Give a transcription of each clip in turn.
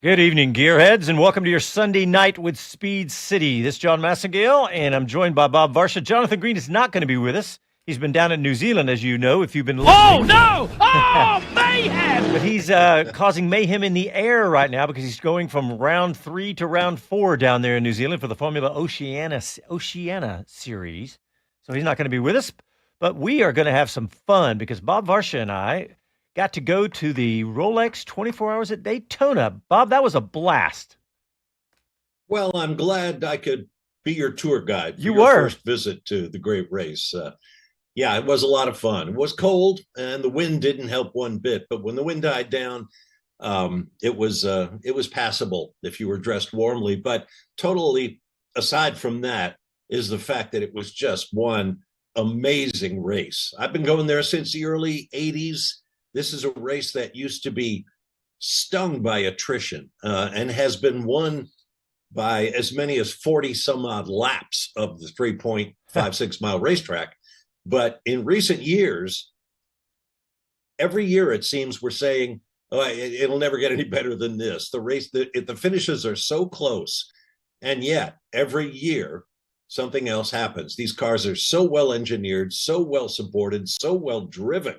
Good evening, gearheads, and welcome to your Sunday night with Speed City. This is Jon Massengale, and I'm joined by Bob Varsha. Jonathan Green is not going to be with us. He's been down in New Zealand, as you know, if you've been listening. Oh, no! Oh, mayhem! But he's causing mayhem in the air right now because he's going from round 3 to round 4 down there in New Zealand for the Formula Oceania series. So he's not going to be with us, but we are going to have some fun because Bob Varsha and I got to go to the Rolex 24 Hours at Daytona. Bob, that was a blast. Well, I'm glad I could be your tour guide for You your were. first visit to the great race. Yeah, it was a lot of fun. It was cold, and the wind didn't help one bit. But when the wind died down, it was passable if you were dressed warmly. But totally aside from that is the fact that it was just one amazing race. I've been going there since the early 80s. This is a race that used to be stung by attrition and has been won by as many as 40 some odd laps of the 3.56 mile racetrack. But in recent years, every year it seems we're saying, oh, it'll never get any better than this. The race, the finishes are so close. And yet every year something else happens. These cars are so well engineered, so well supported, so well driven.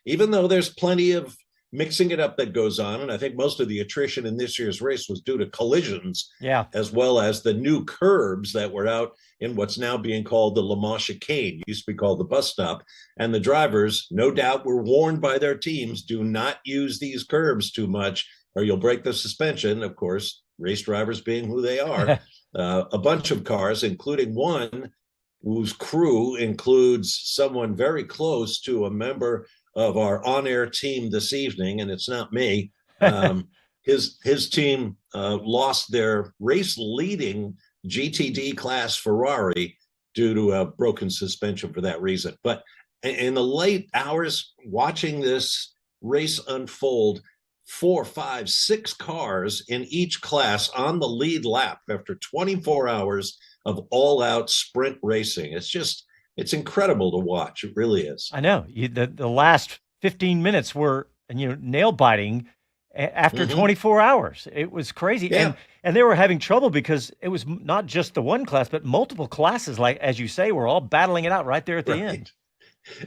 Even though there's plenty of mixing it up that goes on, and I think most of the attrition in this year's race was due to collisions, as well as the new curbs that were out in what's now being called the Le Mans chicane, used to be called the bus stop. And the drivers, no doubt, were warned by their teams, do not use these curbs too much or you'll break the suspension. Of course, race drivers being who they are, a bunch of cars, including one whose crew includes someone very close to a member of our on-air team this evening, and it's not me. His team lost their race-leading GTD class Ferrari due to a broken suspension for that reason. But in the late hours, watching this race unfold, 4, 5, 6 cars in each class on the lead lap after 24 hours of all-out sprint racing. It's incredible to watch. It really is. I know. The last 15 minutes were, nail biting after 24 hours. It was crazy. Yeah. And they were having trouble because it was not just the one class, but multiple classes, like, as you say, were all battling it out right there at the end.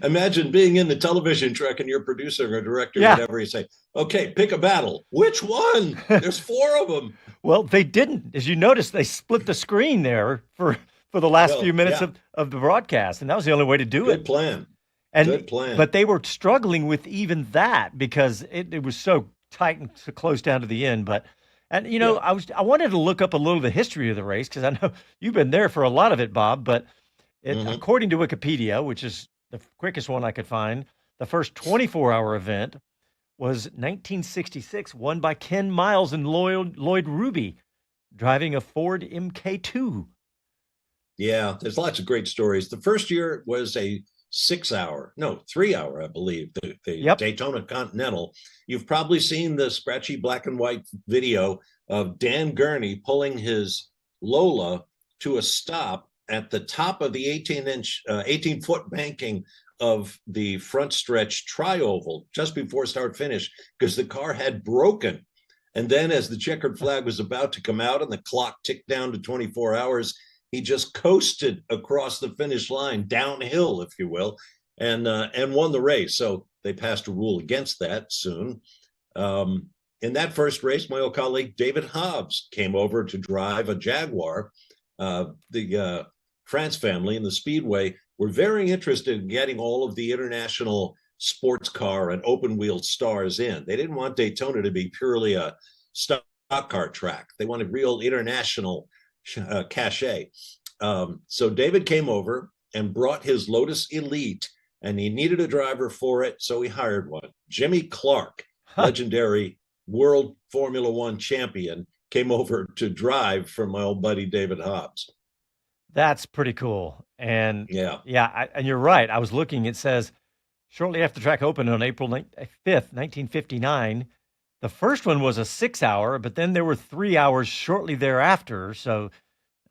Imagine being in the television truck and your producer or director, whatever, you say, okay, pick a battle. Which one? There's 4 of them. Well, they didn't. As you noticed, they split the screen there for the last few minutes of the broadcast, and that was the only way to do it. Good plan. Good plan. But they were struggling with even that because it was so tight and so close down to the end. I wanted to look up a little of the history of the race because I know you've been there for a lot of it, Bob. But according to Wikipedia, which is the quickest one I could find, the first 24-hour event was 1966, won by Ken Miles and Lloyd Ruby, driving a Ford MK2. Yeah, there's lots of great stories. The first year was a 3-hour, I believe, the Daytona Continental. You've probably seen the scratchy black and white video of Dan Gurney pulling his Lola to a stop at the top of the 18-foot banking of the front stretch tri-oval just before start finish because the car had broken. And then as the checkered flag was about to come out and the clock ticked down to 24 hours, he just coasted across the finish line, downhill, if you will, and won the race. So they passed a rule against that soon. In that first race, my old colleague David Hobbs came over to drive a Jaguar. The France family and the Speedway were very interested in getting all of the international sports car and open wheel stars in. They didn't want Daytona to be purely a stock car track. They wanted real international cachet. So David came over and brought his Lotus Elite, and he needed a driver for it, so he hired one. Jimmy Clark, legendary world Formula One champion, came over to drive for my old buddy David Hobbs. That's pretty cool. And and you're right. I was looking, it says shortly after the track opened on April 5th, 1959, the first one was a 6-hour, but then there were 3 hours shortly thereafter. So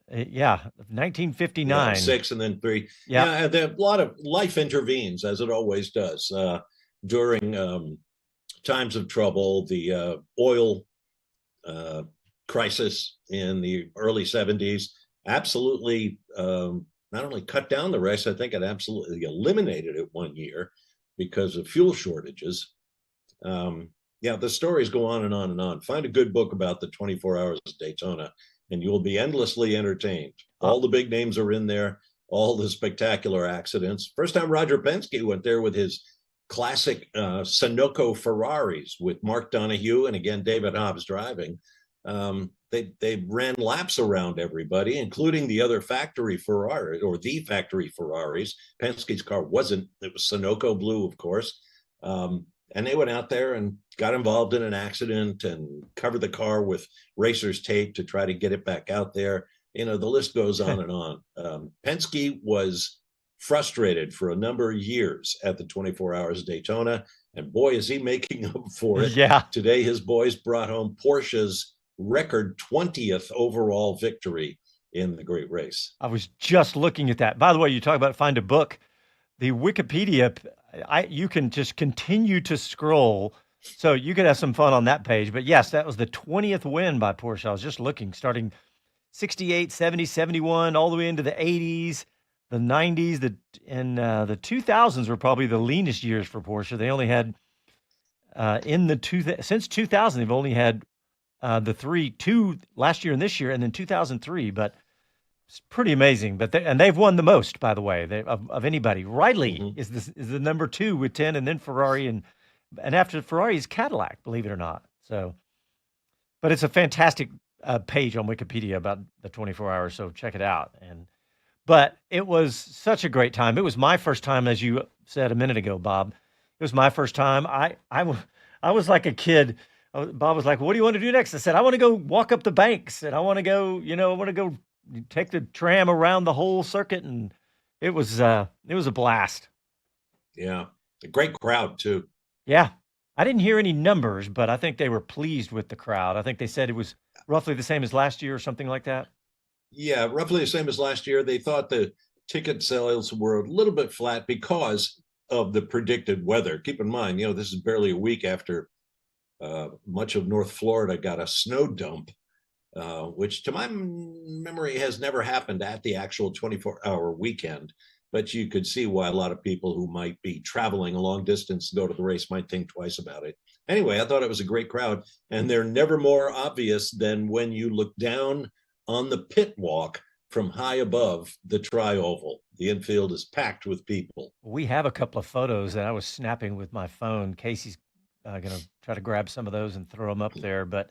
1959. 6 and then 3. A lot of life intervenes, as it always does, during times of trouble. The oil crisis in the early 70s absolutely not only cut down the race, I think it absolutely eliminated it one year because of fuel shortages. Yeah, the stories go on and on and on. Find a good book about the 24 hours of Daytona, and you'll be endlessly entertained. All the big names are in there, all the spectacular accidents. First time Roger Penske went there with his classic Sunoco Ferraris with Mark Donohue and again David Hobbs driving. They ran laps around everybody, including the other factory Ferrari or the factory Ferraris. Penske's car wasn't. It was Sunoco blue, of course. And they went out there and got involved in an accident and covered the car with racers tape to try to get it back out there. You know, the list goes on and on. Penske was frustrated for a number of years at the 24 Hours of Daytona. And boy, is he making up for it. Yeah. Today, his boys brought home Porsche's record 20th overall victory in the great race. I was just looking at that. By the way, you talk about find a book. The Wikipedia, you can just continue to scroll. So you could have some fun on that page. But yes, that was the 20th win by Porsche. I was just looking, starting 68, 70, 71, all the way into the 80s, the 90s, and the 2000s were probably the leanest years for Porsche. They only had, since 2000, they've only had two last year and this year, and then 2003. But it's pretty amazing. But they've won the most, by the way, of anybody. Riley is the number 2 with 10, and then Ferrari, and after Ferrari is Cadillac, believe it or not. So, but it's a fantastic page on Wikipedia about the 24 hours. So check it out. But it was such a great time. It was my first time, as you said a minute ago, Bob. It was my first time. I was like a kid. Bob was like, "What do you want to do next?" I said, "I want to go walk up the banks, and I want to go, take the tram around the whole circuit." And it was a blast. Yeah, a great crowd too. Yeah, I didn't hear any numbers, but I think they were pleased with the crowd. I think they said it was roughly the same as last year or something like that. Yeah, roughly the same as last year. They thought the ticket sales were a little bit flat because of the predicted weather. Keep in mind, this is barely a week after much of North Florida got a snow dump, which to my memory has never happened at the actual 24-hour weekend. But you could see why a lot of people who might be traveling a long distance to go to the race might think twice about it. Anyway, I thought it was a great crowd, and they're never more obvious than when you look down on the pit walk from high above the tri-oval. The infield is packed with people. We have a couple of photos that I was snapping with my phone. Casey's going to try to grab some of those and throw them up there. But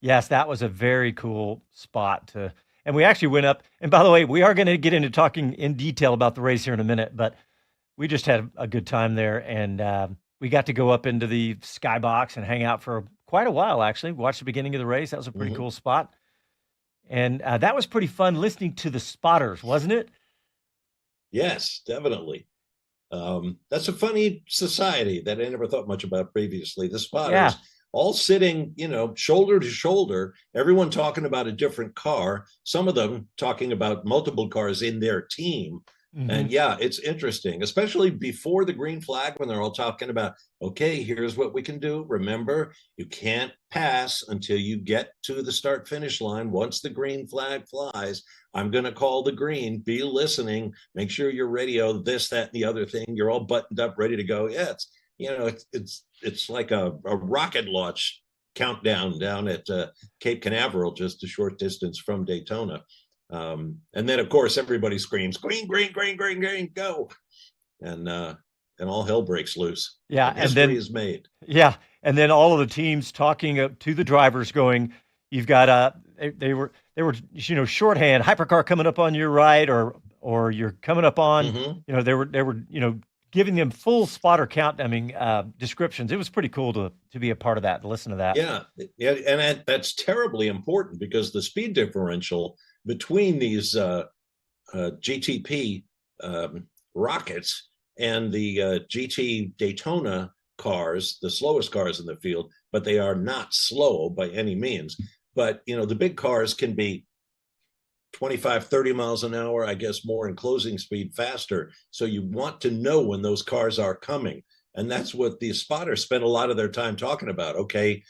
yes, that was a very cool spot and we actually went up. And by the way, we are going to get into talking in detail about the race here in a minute, but we just had a good time there. And we got to go up into the skybox and hang out for quite a while, actually. Watch the beginning of the race. That was a pretty cool spot. And that was pretty fun listening to the spotters, wasn't it? Yes, definitely. That's a funny society that I never thought much about previously. The spotters, all sitting, shoulder to shoulder, everyone talking about a different car, some of them talking about multiple cars in their team. And yeah, it's interesting, especially before the green flag, when they're all talking about, okay, here's what we can do. Remember, you can't pass until you get to the start finish line. Once the green flag flies, I'm going to call the green. Be listening. Make sure your radio, this, that, and the other thing. You're all buttoned up, ready to go. Yeah, it's like a rocket launch countdown down at Cape Canaveral, just a short distance from Daytona. And then, of course, everybody screams, green, green, green, green, green, go. And all hell breaks loose. Yeah. And history is made. Yeah. And then all of the teams talking to the drivers going, you've got they were shorthand, hypercar coming up on your right, or you're coming up on, they were giving them full spotter count. I mean, descriptions. It was pretty cool to be a part of that, to listen to that. Yeah. And that's terribly important because the speed differential between these GTP rockets and the GT Daytona cars, the slowest cars in the field, but they are not slow by any means. But, the big cars can be 25, 30 miles an hour, I guess more in closing speed, faster. So you want to know when those cars are coming. And that's what the spotters spend a lot of their time talking about. Okay,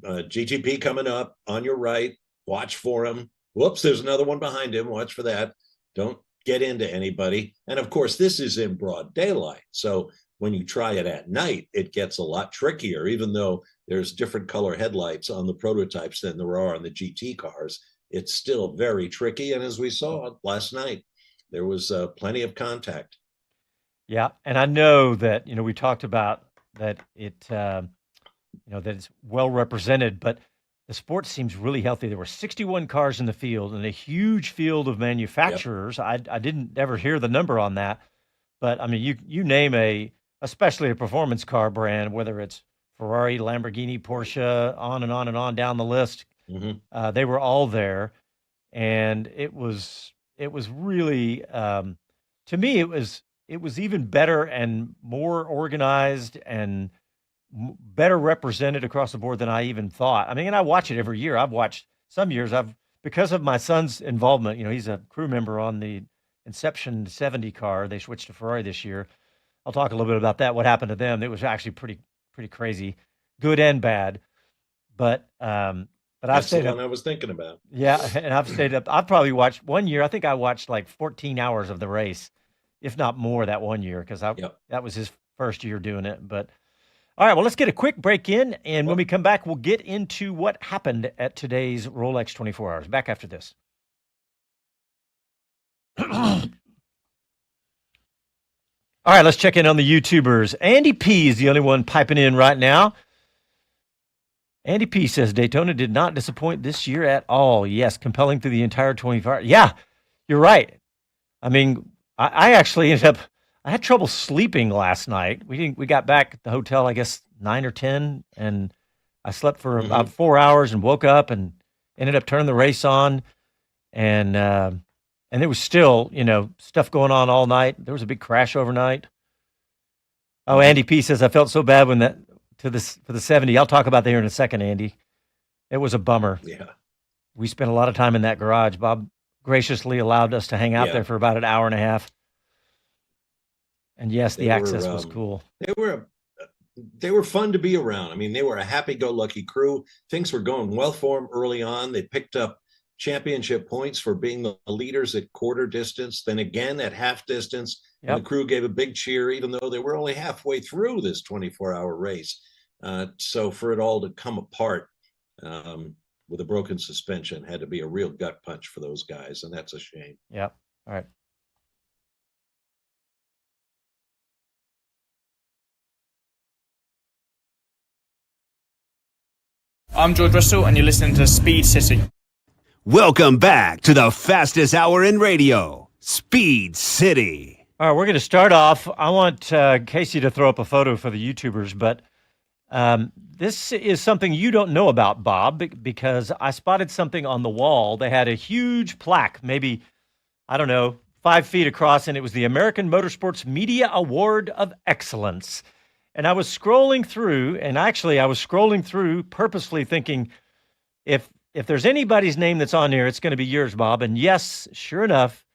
GTP coming up on your right. Watch for him. Whoops, there's another one behind him. Watch for that. Don't get into anybody. And of course, this is in broad daylight. So when you try it at night, it gets a lot trickier, even though there's different color headlights on the prototypes than there are on the GT cars. It's still very tricky. And as we saw last night, there was plenty of contact. Yeah. And I know that, we talked about that that it's well represented, but the sport seems really healthy. There were 61 cars in the field and a huge field of manufacturers. Yep. I didn't ever hear the number on that, but I mean, you name especially a performance car brand, whether it's Ferrari, Lamborghini, Porsche, on and on and on down the list. Mm-hmm. They were all there, and it was really, to me, it was even better and more organized and better represented across the board than I even thought. I mean, and I watch it every year. I've watched some years. Because of my son's involvement, he's a crew member on the Inception 70 car. They switched to Ferrari this year. I'll talk a little bit about that, what happened to them. It was actually pretty crazy, good and bad. But I've stayed up. I was thinking about. Yeah, and I've stayed up. I've probably watched one year. I think I watched like 14 hours of the race, if not more, that one year, because that was his first year doing it. But all right, well, let's get a quick break in, and when we come back, we'll get into what happened at today's Rolex 24 Hours. Back after this. All right, let's check in on the YouTubers. Andy P is the only one piping in right now. Andy P says Daytona did not disappoint this year at all. Yes, compelling through the entire 24 hours. Yeah, you're right. I mean, I actually I had trouble sleeping last night. We got back at the hotel, I guess 9 or 10, and I slept for about 4 hours and woke up and ended up turning the race on, and it was still, stuff going on all night. There was a big crash overnight. Oh, Andy P says I felt so bad for the 70. I'll talk about that here in a second, Andy. It was a bummer. Yeah. We spent a lot of time in that garage. Bob graciously allowed us to hang out there for about an hour and a half. And yes, the access was cool. They were fun to be around. I mean, they were a happy-go-lucky crew. Things were going well for them early on. They picked up championship points for being the leaders at quarter distance, then again at half distance. Yep. And the crew gave a big cheer, even though they were only halfway through this 24-hour race. So for it all to come apart with a broken suspension had to be a real gut punch for those guys, and that's a shame. Yep. All right. I'm George Russell, and you're listening to Speed City. Welcome back to the fastest hour in radio, Speed City. All right, we're going to start off. I want Casey to throw up a photo for the YouTubers, but this is something you don't know about, Bob, because I spotted something on the wall. They had a huge plaque, maybe, 5 feet across, and it was the American Motorsports Media Award of Excellence. And I was scrolling through, purposefully thinking, if there's anybody's name that's on here, it's going to be yours, Bob. And yes, sure enough,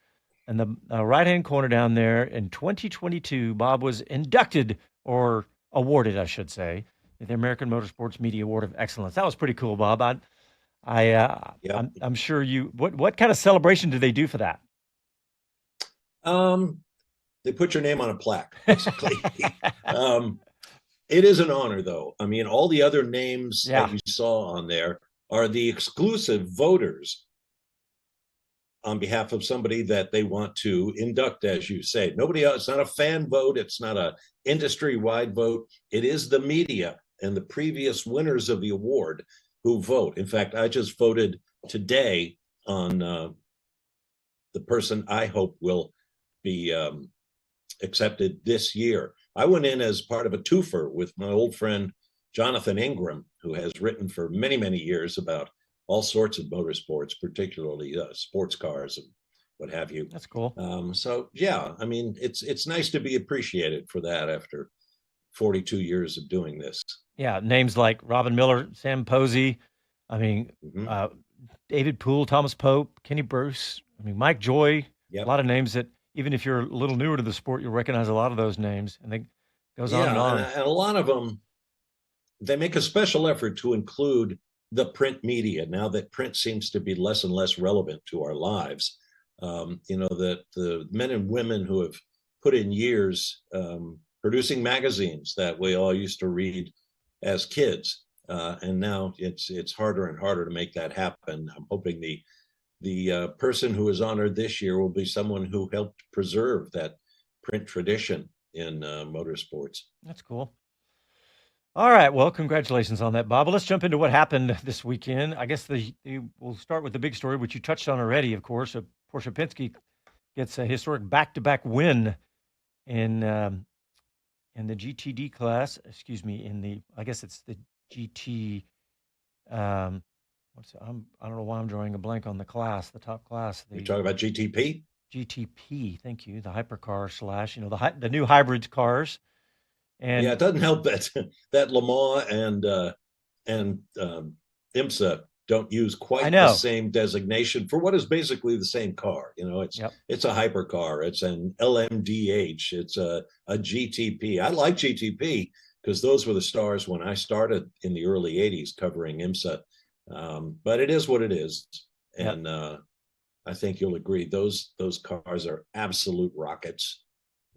in the right-hand corner down there, in 2022, Bob was inducted, or awarded, I should say, the American Motorsports Media Award of Excellence. That was pretty cool, Bob. I'm sure you. What kind of celebration did they do for that? They put your name on a plaque, basically. It is an honor, though. I mean, all the other names that you saw on there are the exclusive voters on behalf of somebody that they want to induct, as you say. Nobody else. It's not a fan vote. It's not a industry-wide vote. It is the media and the previous winners of the award who vote. In fact, I just voted today on the person I hope will be accepted this year. I went in as part of a twofer with my old friend Jonathan Ingram, who has written for many, many years about all sorts of motorsports, particularly sports cars and what have you. That's cool. So yeah, I mean, it's nice to be appreciated for that after 42 years of doing this. Yeah, names like Robin Miller, Sam Posey, David Poole, Thomas Pope, Kenny Bruce, Mike Joy. Yep. A lot of names that even if you're a little newer to the sport, you'll recognize a lot of those names, and it goes on and on. And a lot of them they make a special effort to include the print media now that print seems to be less and less relevant to our lives. That the men and women who have put in years producing magazines that we all used to read as kids, and now it's harder and harder to make that happen. I'm hoping the person who is honored this year will be someone who helped preserve that print tradition in motorsports. That's cool. All right. Well, congratulations on that, Bob. Well, let's jump into what happened this weekend. I guess we'll start with the big story, which you touched on already, of course. Porsche Penske gets a historic back-to-back win in the GTD class. Excuse me, I guess it's the GT. I don't know why I'm drawing a blank on the class, the top class. You're talking about GTP? GTP, thank you. The hypercar / the new hybrid cars. And yeah, it doesn't help that Le Mans and IMSA don't use quite the same designation for what is basically the same car. It's a hypercar, it's an LMDH, it's a GTP. I like GTP because those were the stars when I started in the early 80s covering IMSA. But it is what it is. And I think you'll agree, those cars are absolute rockets.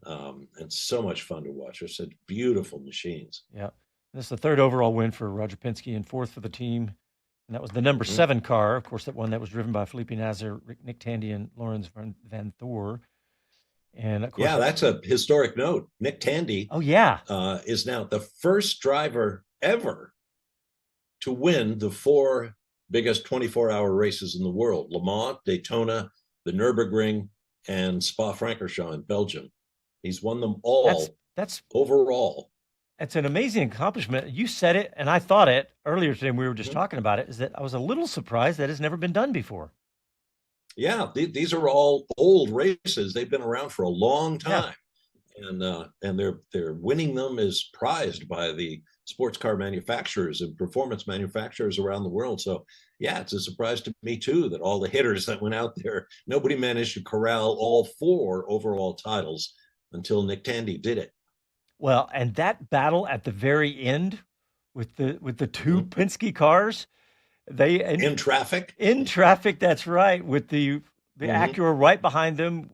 And so much fun to watch. They're such beautiful machines. Yeah. This is the third overall win for Roger Penske and fourth for the team. And that was the number 7 car, of course, that one that was driven by Felipe Nasr, Nick Tandy, and Lorenz van Thor. And of course, that's a historic note. Nick Tandy is now the first driver ever to win the 4 biggest 24-hour races in the world: Le Mans, Daytona, the Nürburgring, and Spa-Francorchamps in Belgium. He's won them all. That's overall. It's an amazing accomplishment. You said it, and I thought it earlier today when we were just talking about it, is that I was a little surprised that it's never been done before. Yeah, these are all old races. They've been around for a long time. Yeah. And they're winning them is prized by the sports car manufacturers and performance manufacturers around the world. So yeah, it's a surprise to me too that all the hitters that went out there, nobody managed to corral all 4 overall titles until Nick Tandy did it. Well, and that battle at the very end with the 2 Penske cars, in traffic. That's right, with the Acura right behind them,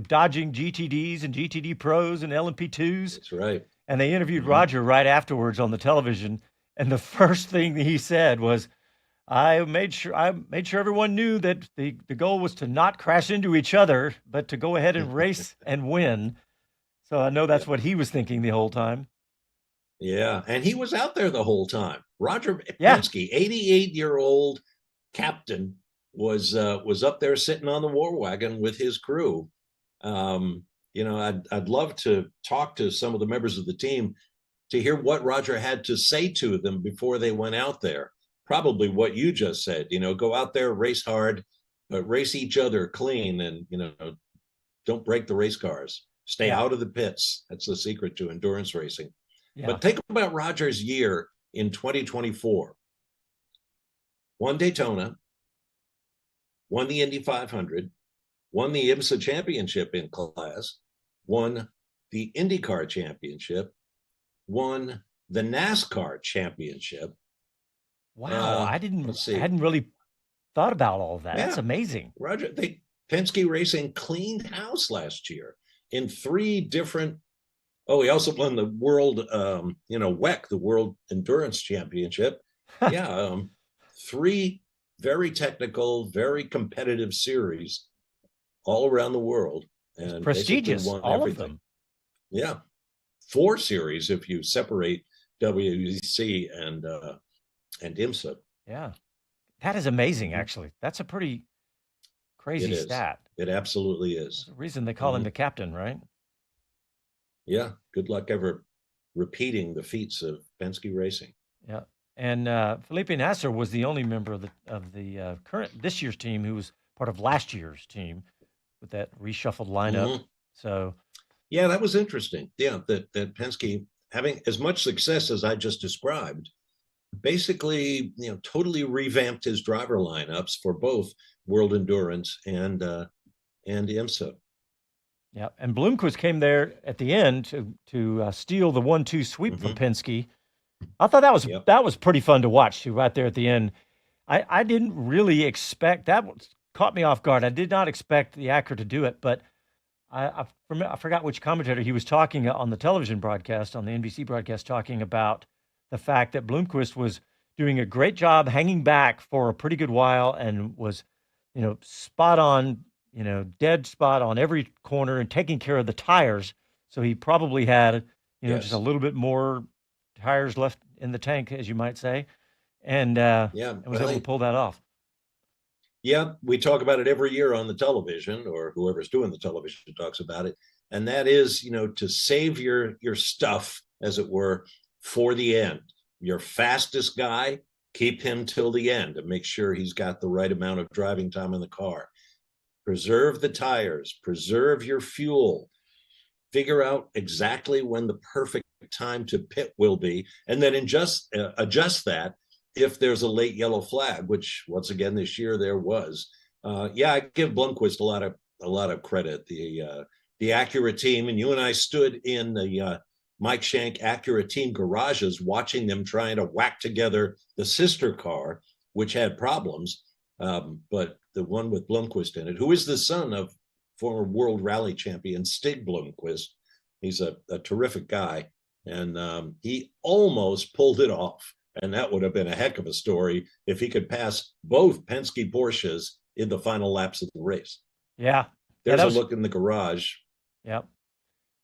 dodging GTDs and GTD Pros and LMP2s. That's right. And they interviewed Roger right afterwards on the television, and the first thing that he said was, I made sure everyone knew that the goal was to not crash into each other, but to go ahead and race and win. So I know that's what he was thinking the whole time. Yeah, and he was out there the whole time. Roger Penske, 88-year-old captain, was up there sitting on the war wagon with his crew. I'd love to talk to some of the members of the team to hear what Roger had to say to them before they went out there. Probably what you just said, go out there, race hard, but race each other clean, and don't break the race cars. Stay out of the pits. That's the secret to endurance racing. Yeah. But think about Roger's year in 2024. Won Daytona, won the Indy 500, won the IMSA championship in class, won the IndyCar championship, won the NASCAR championship. Wow, I hadn't really thought about all of that. Yeah. That's amazing. Roger, Penske Racing cleaned house last year in 3 different. Oh, he also won the world, WEC, the World Endurance Championship. Yeah, 3 very technical, very competitive series all around the world, and prestigious, won all everything. Of them. Yeah, 4 series if you separate WEC and IMSA. Yeah, that is amazing. Actually, that's a pretty crazy stat. It absolutely is. There's a reason they call him the captain, right? Yeah. Good luck ever repeating the feats of Penske Racing. Yeah. And Felipe Nasr was the only member of the current this year's team who was part of last year's team with that reshuffled lineup. So, yeah, that was interesting. Yeah, that Penske, having as much success as I just described, basically, totally revamped his driver lineups for both World Endurance and IMSA. Yeah, and Bloomquist came there at the end to steal the 1-2 sweep for Penske, I thought Yep. that was pretty fun to watch too, right there at the end. I didn't really expect that. Caught me off guard. I did not expect the actor to do it, but I forgot which commentator he was talking on the television broadcast, on the NBC broadcast, talking about the fact that Bloomquist was doing a great job hanging back for a pretty good while and was, spot on, dead spot on every corner and taking care of the tires. So he probably had, just a Yes. little bit more tires left in the tank, as you might say, and Yeah. was able to pull that off. Yeah, we talk about it every year on the television, or whoever's doing the television talks about it. And that is, to save your stuff, as it were, for the end. Your fastest guy, keep him till the end and make sure he's got the right amount of driving time in the car. Preserve the tires, preserve your fuel, figure out exactly when the perfect time to pit will be, and then adjust that if there's a late yellow flag, which once again this year there was. I give Blomqvist a lot of credit. The Acura team, and you and I stood in the Mike Shank Acura team garages watching them trying to whack together the sister car, which had problems. But the one with Blomqvist in it, who is the son of former world rally champion Stig Blomqvist. He's a terrific guy, and he almost pulled it off. And that would have been a heck of a story if he could pass both Penske Porsches in the final laps of the race. Yeah. There's a look in the garage. Yeah.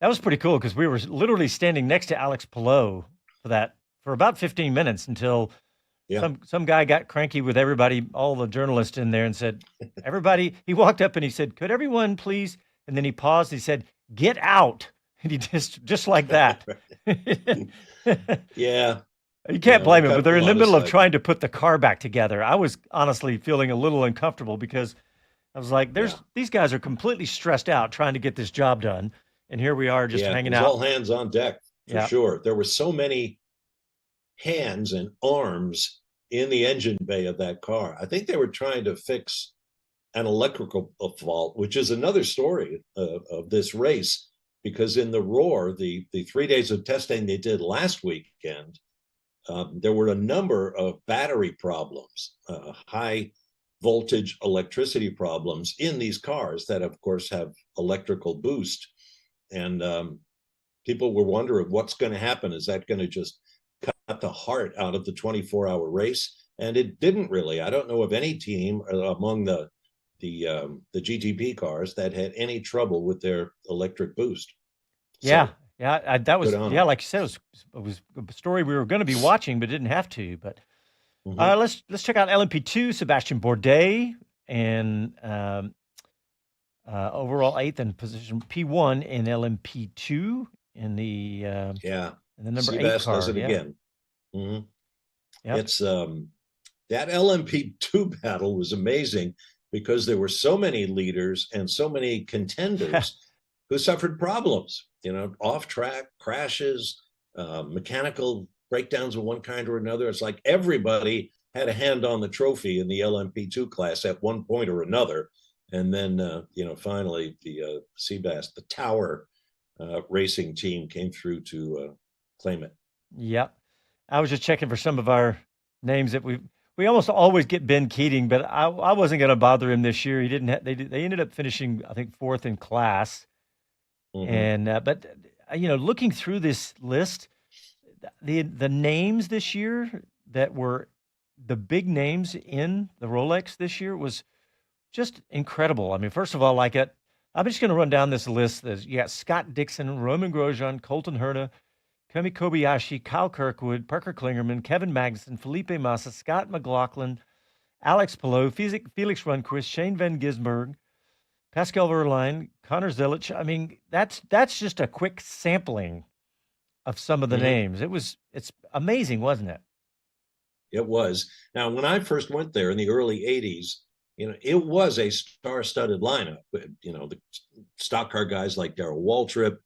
That was pretty cool because we were literally standing next to Alex Palou for about 15 minutes until some guy got cranky with everybody, all the journalists in there, and said, everybody, he walked up and he said, could everyone please? And then he paused and he said, get out. And he just like that. Yeah. You can't blame him, but they're in the middle of trying to put the car back together. I was honestly feeling a little uncomfortable because I was like, these guys are completely stressed out trying to get this job done. And here we are just hanging out. All hands on deck for sure. There were so many hands and arms in the engine bay of that car. I think they were trying to fix an electrical fault, which is another story of this race, because in the Roar, the 3 days of testing they did last weekend, there were a number of battery problems, high voltage electricity problems in these cars that, of course, have electrical boost. And people were wondering what's going to happen. Is that going to just cut the heart out of the 24-hour race? And it didn't really. I don't know of any team among the GTP cars that had any trouble with their electric boost. Yeah. So, that was like you said, it was a story we were going to be watching, but didn't have to. But let's check out LMP2. Sebastian Bourdais and overall 8th and position P1 in LMP2 in the in the number 8 car. Does it again. Mm-hmm. Yep. It's that LMP2 battle was amazing because there were so many leaders and so many contenders who suffered problems. Off track crashes, mechanical breakdowns of one kind or another. It's like everybody had a hand on the trophy in the LMP2 class at one point or another. And then, finally the Seabass, the Tower racing team came through to claim it. Yep. I was just checking for some of our names that we almost always get Ben Keating, but I wasn't going to bother him this year. He didn't. They ended up finishing, I think, 4th in class. Mm-hmm. And but looking through this list, the names this year that were the big names in the Rolex this year was just incredible. I mean, first of all, I'm just going to run down this list. You got Scott Dixon, Roman Grosjean, Colton Herta, Kemi Kobayashi, Kyle Kirkwood, Parker Klingerman, Kevin Magnussen, Felipe Massa, Scott McLaughlin, Alex Palou, Felix Rundquist, Shane Van Gisbergen, Pascal Verlaine, Connor Zelich. I mean, that's just a quick sampling of some of the names. It's amazing, wasn't it? It was. Now, when I first went there in the early 80s, it was a star-studded lineup. The stock car guys like Darrell Waltrip,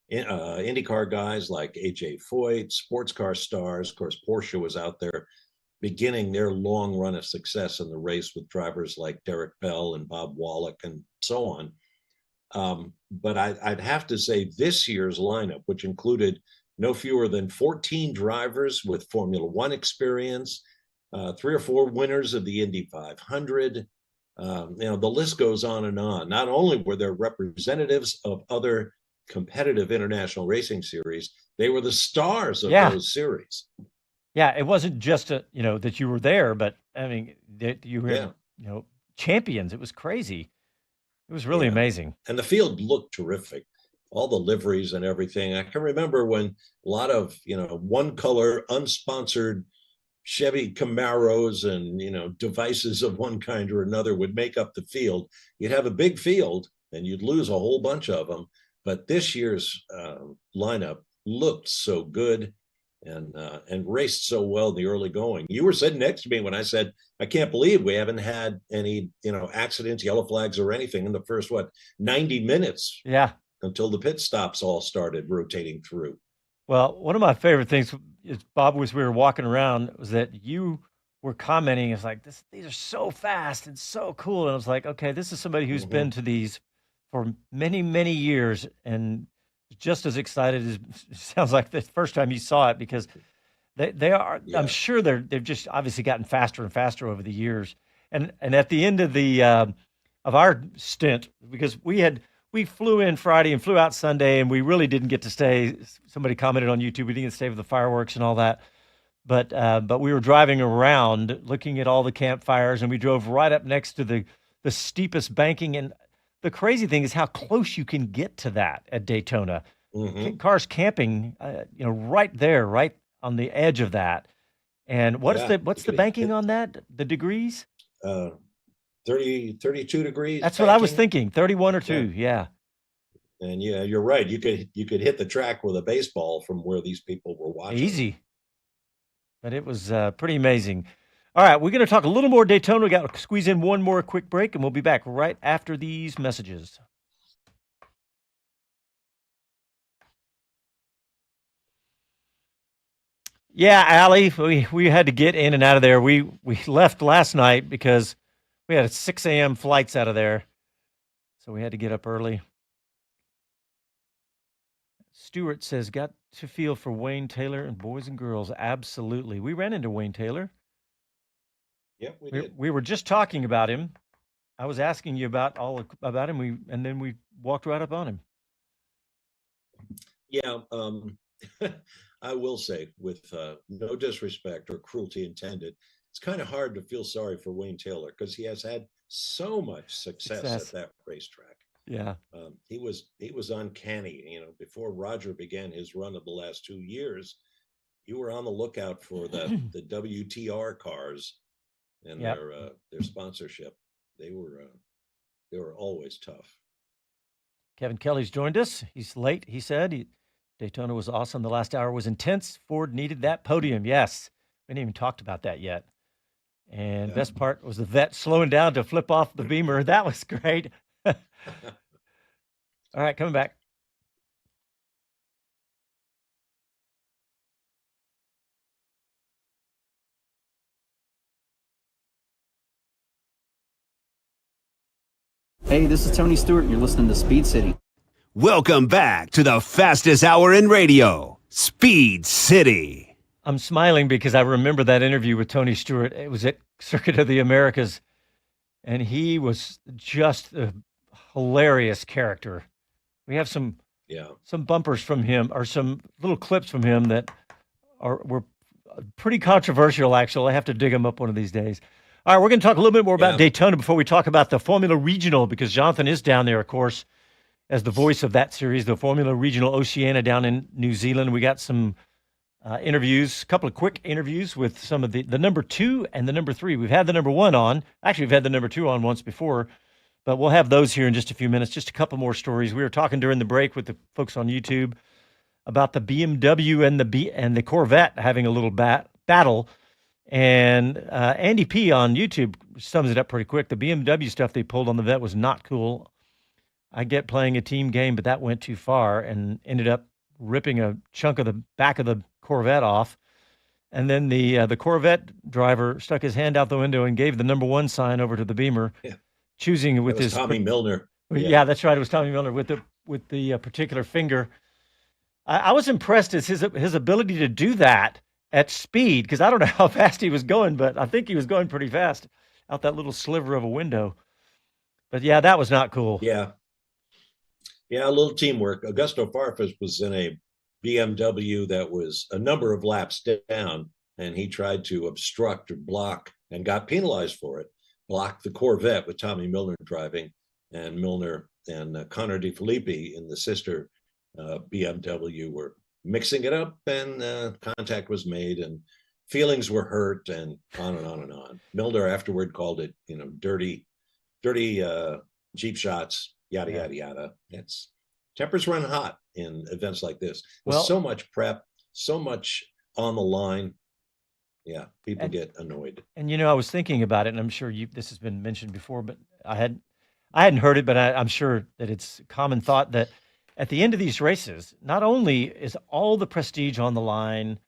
IndyCar guys like AJ Foyt, sports car stars. Of course, Porsche was out there beginning their long run of success in the race with drivers like Derek Bell and Bob Wallach and so on. But I'd have to say this year's lineup, which included no fewer than 14 drivers with Formula One experience, 3 or 4 winners of the Indy 500. The list goes on and on. Not only were there representatives of other competitive international racing series, they were the stars of those series. Yeah, it wasn't just that you were there, but I mean that you were champions. It was crazy. It was really amazing. And the field looked terrific. All the liveries and everything. I can remember when a lot of, one color, unsponsored Chevy Camaros and, devices of one kind or another would make up the field. You'd have a big field and you'd lose a whole bunch of them. But this year's lineup looked so good and raced so well in the early going. You were sitting next to me when I said, I can't believe we haven't had any, accidents, yellow flags or anything in the first, 90 minutes. Yeah. Until the pit stops all started rotating through. Well, one of my favorite things is, Bob, was we were walking around, was that you were commenting, it's like, these are so fast and so cool. And I was like, okay, this is somebody who's been to these for many, many years and just as excited as it sounds like the first time you saw it, because they are, I'm sure they've just obviously gotten faster and faster over the years. And at the end of of our stint, because we flew in Friday and flew out Sunday, and we really didn't get to stay. Somebody commented on YouTube, we didn't get to stay for the fireworks and all that. But we were driving around looking at all the campfires, and we drove right up next to the steepest banking. And the crazy thing is how close you can get to that at Daytona. Cars camping, right there, right on the edge of that. And what's the banking on that? The degrees? 32 degrees. That's what I was thinking. 31 or 2. Yeah. And you're right. You could hit the track with a baseball from where these people were watching. Easy. But it was pretty amazing. All right, we're going to talk a little more Daytona. We got to squeeze in one more quick break, and we'll be back right after these messages. Yeah, Allie, we had to get in and out of there. We left last night because we had 6 a.m. flights out of there, so we had to get up early. Stuart says, got to feel for Wayne Taylor and boys and girls. Absolutely. We ran into Wayne Taylor. Yep, we did. We were just talking about him. I was asking you about him, and then we walked right up on him. Yeah, I will say, with no disrespect or cruelty intended, it's kind of hard to feel sorry for Wayne Taylor because he has had so much success at that racetrack. Yeah, he was uncanny. Before Roger began his run of the last 2 years, you were on the lookout for the WTR cars and their sponsorship. They were always tough. Kevin Kelly's joined us. He's late. He said Daytona was awesome. The last hour was intense. Ford needed that podium. Yes, we didn't even talked about that yet. And best part was the vet slowing down to flip off the Beamer. That was great. All right, coming back. Hey, this is Tony Stewart. You're listening to Speed City. Welcome back to the fastest hour in radio, Speed City. I'm smiling because I remember that interview with Tony Stewart. It was at Circuit of the Americas, and he was just a hilarious character. We have some bumpers from him, or some little clips from him that were pretty controversial, actually. I have to dig them up one of these days. All right, we're going to talk a little bit more about Daytona before we talk about the Formula Regional, because Jonathan is down there, of course, as the voice of that series, the Formula Regional Oceania down in New Zealand. We got some interviews, a couple of quick interviews with some of the number 2 and the number 3. We've had the number 1 on. Actually, we've had the number 2 on once before, but we'll have those here in just a few minutes. Just a couple more stories. We were talking during the break with the folks on YouTube about the BMW and the Corvette having a little battle. And Andy P on YouTube sums it up pretty quick. The BMW stuff they pulled on the Vet was not cool. I get playing a team game, but that went too far and ended up ripping a chunk of the back of the Corvette off. And then the Corvette driver stuck his hand out the window and gave the number 1 sign over to the Beamer, choosing with his Tommy Milner. Yeah, that's right. It was Tommy Milner with the particular finger. I was impressed as his ability to do that at speed, because I don't know how fast he was going, but I think he was going pretty fast out that little sliver of a window. But yeah, that was not cool. Yeah. Yeah, a little teamwork. Augusto Farfus was in a BMW that was a number of laps down, and he tried to obstruct or block and got penalized for it. Blocked the Corvette with Tommy Milner driving, and Milner and Connor DeFilippi in the sister BMW were mixing it up, and contact was made, and feelings were hurt, and on and on and on. Milner afterward called it, dirty Jeep shots, yada yada yada. It's tempers run hot in events like this. Well, so much prep, so much on the line. Yeah, people get annoyed. And I was thinking about it, and I'm sure this has been mentioned before, but I hadn't heard it, but I'm sure that it's common thought that at the end of these races, not only is all the prestige on the line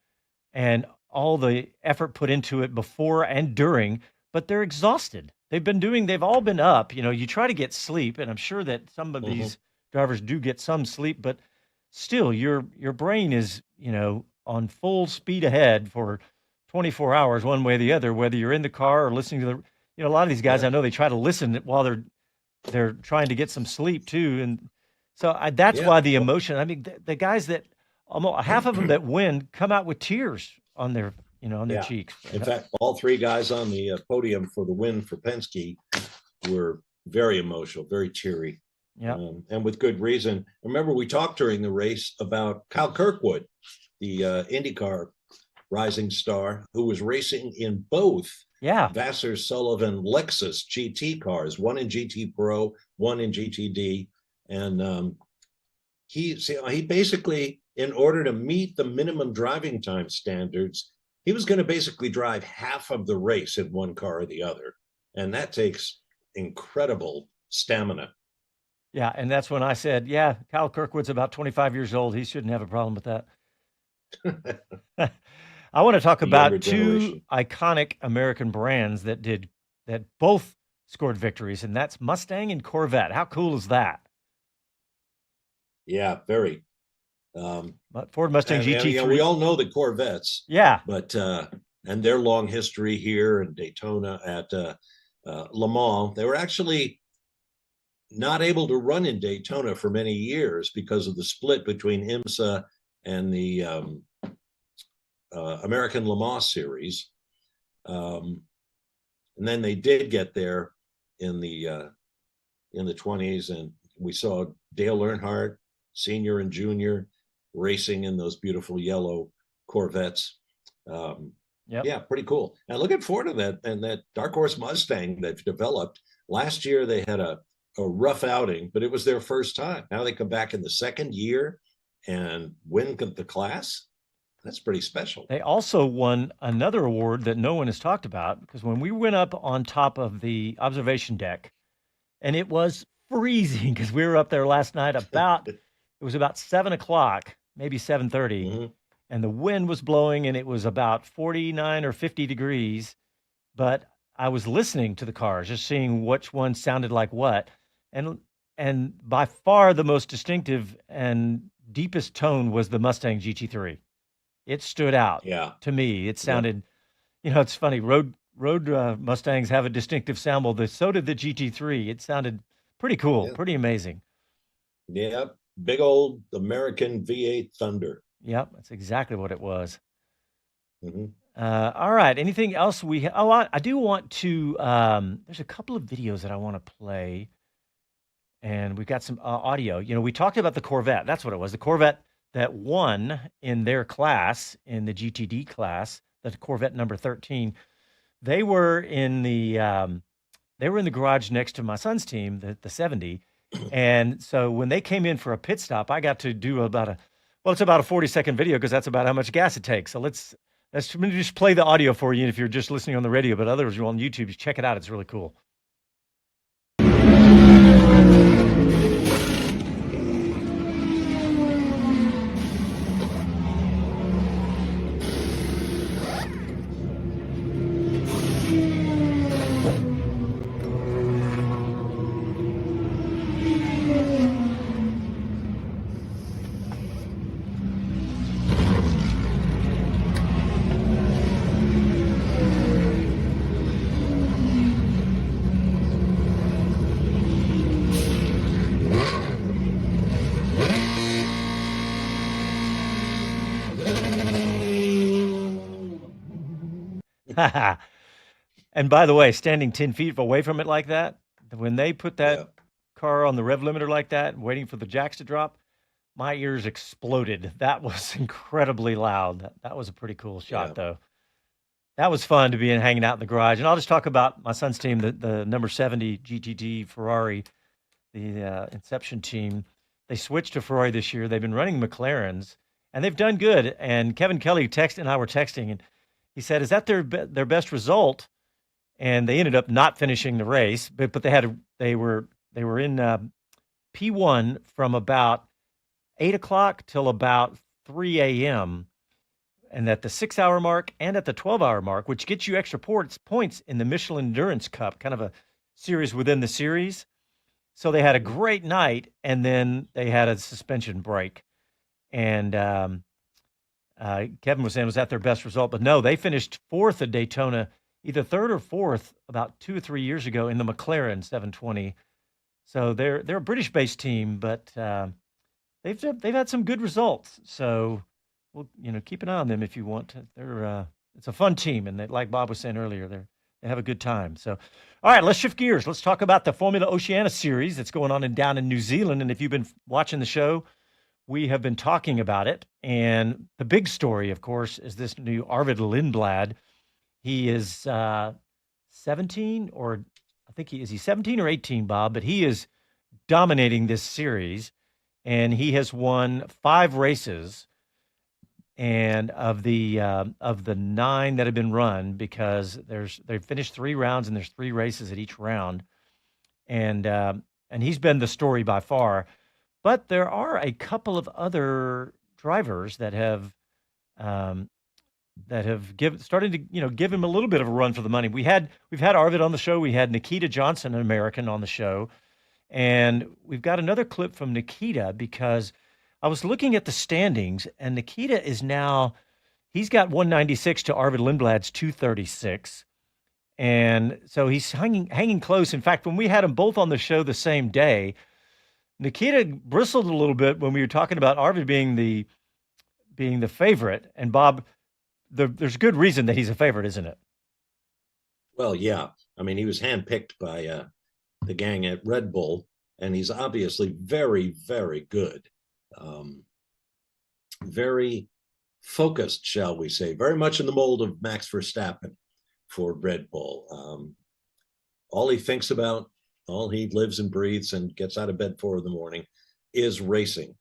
and all the effort put into it before and during, but they're exhausted. They've all been up. You try to get sleep, and I'm sure that some of these drivers do get some sleep, but still your brain is, on full speed ahead for 24 hours, one way or the other, whether you're in the car or listening to a lot of these guys, I know they try to listen while they're trying to get some sleep too. And so that's why the emotion, I mean, the guys that almost half of them that win come out with tears on their, on their cheeks. In fact, all three guys on the podium for the win for Penske were very emotional, very teary. Yeah. And with good reason. Remember, we talked during the race about Kyle Kirkwood, the IndyCar rising star, who was racing in both Vassar Sullivan Lexus GT cars, one in GT Pro, one in GTD. And he basically, in order to meet the minimum driving time standards, he was going to basically drive half of the race in one car or the other. And that takes incredible stamina. Yeah, and that's when I said, Kyle Kirkwood's about 25 years old. He shouldn't have a problem with that. I want to talk about two iconic American brands that both scored victories, and that's Mustang and Corvette. How cool is that? Yeah, very. Ford Mustang GT3. We all know the Corvettes. Yeah. But and their long history here in Daytona at Le Mans. They were actually not able to run in Daytona for many years because of the split between IMSA and the American Le Mans series. And then they did get there in the 20s, and we saw Dale Earnhardt, senior and junior, racing in those beautiful yellow Corvettes. Yeah, pretty cool. And looking forward to that, and that Dark Horse Mustang they've developed. Last year they had a rough outing, but it was their first time. Now they come back in the second year and win the class. That's pretty special. They also won another award that no one has talked about, because when we went up on top of the observation deck, and it was freezing because we were up there last night it was about 7 o'clock, maybe 7:30, and the wind was blowing, and it was about 49 or 50 degrees. But I was listening to the cars, just seeing which one sounded like what. And by far the most distinctive and deepest tone was the Mustang GT3. It stood out to me. It sounded, it's funny. Road Mustangs have a distinctive sound. Well, so did the GT3. It sounded pretty cool, pretty amazing. Yeah, big old American V8 Thunder. Yep, that's exactly what it was. All right. Anything else I do want to, there's a couple of videos that I want to play, and we've got some audio. We talked about the Corvette. That's what it was. The Corvette that won in their class, in the GTD class, the Corvette number 13. They were in the garage next to my son's team, the 70. And so when they came in for a pit stop, I got to do it's about a 40-second video, because that's about how much gas it takes. So let's just play the audio for you if you're just listening on the radio, but others are on YouTube. Just check it out. It's really cool. And by the way, standing 10 feet away from it like that, when they put that car on the rev limiter like that, waiting for the jacks to drop, my ears exploded. That was incredibly loud. That was a pretty cool shot, though. That was fun to be hanging out in the garage. And I'll just talk about my son's team, the number 70 GTD Ferrari, the Inception team. They switched to Ferrari this year. They've been running McLarens, and they've done good. And Kevin Kelly and I were texting, and he said, "Is that their best result?" And they ended up not finishing the race, but they were in P1 from about 8 o'clock till about 3 a.m. And at the 6-hour mark and at the 12-hour mark, which gets you extra points in the Michelin Endurance Cup, kind of a series within the series. So they had a great night, and then they had a suspension break. And Kevin was saying, was that their best result? But no, they finished fourth at Daytona, either third or fourth, about 2 or 3 years ago in the McLaren 720. So they're a British-based team, but they've had some good results. So we'll keep an eye on them if you want to. It's a fun team, and like Bob was saying earlier, they have a good time. So, all right, let's shift gears. Let's talk about the Formula Oceania series that's going on down in New Zealand. And if you've been watching the show, we have been talking about it. And the big story, of course, is this new Arvid Lindblad. He is 17, or I think is he 17 or 18, Bob? But he is dominating this series, and he has won 5 races. And of the 9 that have been run, because they've finished 3 rounds and there's 3 races at each round, and he's been the story by far. But there are a couple of other drivers that have started to give him a little bit of a run for the money. We've had Arvid on the show. We had Nikita Johnson, an American, on the show, and we've got another clip from Nikita because I was looking at the standings, and Nikita is he's got 196 to Arvid Lindblad's 236. And so he's hanging close. In fact, when we had them both on the show the same day, Nikita bristled a little bit when we were talking about Arvid being the favorite. And Bob, there's good reason that he's a favorite, isn't it? Well, yeah. I mean, he was handpicked by the gang at Red Bull, and he's obviously very, very good. Very focused, shall we say, very much in the mold of Max Verstappen for Red Bull. All he thinks about, all he lives and breathes and gets out of bed for in the morning is racing,